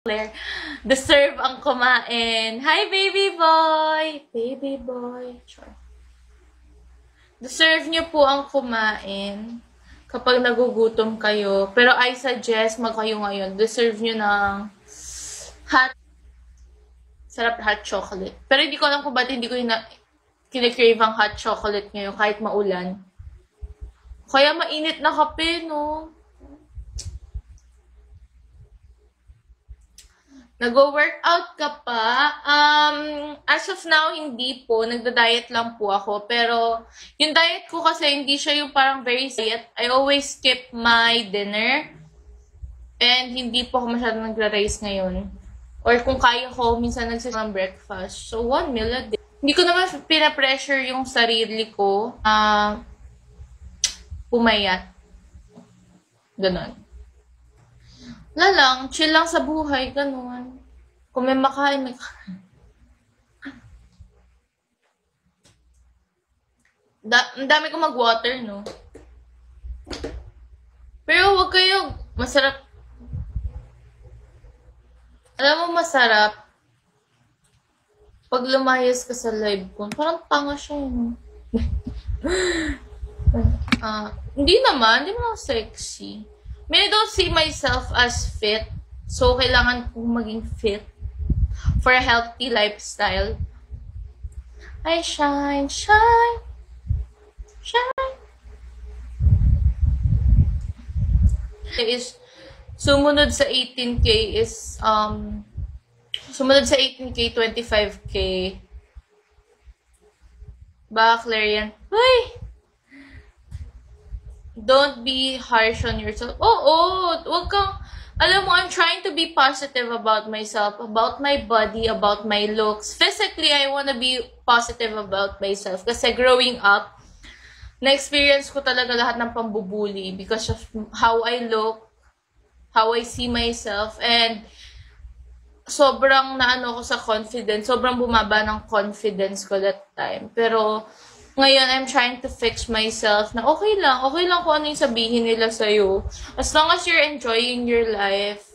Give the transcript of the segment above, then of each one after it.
Claire, deserve ang kumain. Hi, baby boy! Baby boy. Sure. Deserve nyo po ang kumain kapag nagugutom kayo. Pero I suggest magkayo ngayon. Deserve nyo ng sarap hot chocolate. Pero hindi ko alam kung ba't hindi ko kinikrave ang hot chocolate ngayon kahit maulan. Kaya mainit na kape, no? Nag-workout ka pa? As of now, hindi po. Nagda-diet lang po ako. Pero, yung diet ko kasi hindi siya yung parang very diet. I always skip my dinner. And hindi po ako masyadong nagra-rice ngayon. Or kung kaya ko, minsan nagsisimula ng breakfast. So, 1 meal a day. Hindi ko naman pina-pressure yung sarili ko pumayat. Ganon. Wala lang, chill lang sa buhay, ganun. Kung may makain, may kain. Ang dami ko mag-water, no? Pero wag kayo, masarap. Alam mo, masarap. Pag lumayas ka sa live ko, parang tanga siya, no? Hindi naman ako sexy. I don't see myself as fit. So, kailangan kong maging fit for a healthy lifestyle. I shine, shine, shine. Sumunod sa 18K is, sumunod sa 18K, 25K. Baka Claire yan. Uy! Don't be harsh on yourself. Wag kang, alam mo, I'm trying to be positive about myself, about my body, about my looks. Physically, I wanna be positive about myself. Kasi growing up, na-experience ko talaga lahat ng pambubuli because of how I look, how I see myself, and sobrang naano ko sa confidence, sobrang bumaba ng confidence ko that time. Pero, ngayon, I'm trying to fix myself na okay lang kung ano yung sabihin nila sa'yo. As long as you're enjoying your life,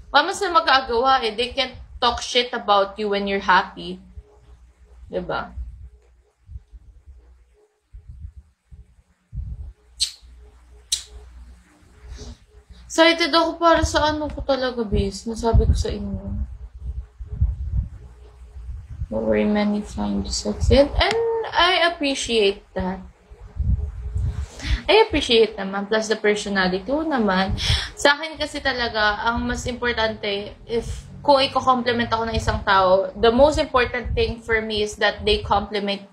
wala sila magagawa eh. They can't talk shit about you when you're happy. Diba? Excited ako para sa ano ko talaga, base. Nasabi ko sa inyo. Very many find succeed. And I appreciate that. I appreciate naman. Plus the personality ko naman. Sa akin kasi talaga, ang mas importante, kung i-compliment ako ng isang tao, the most important thing for me is that they compliment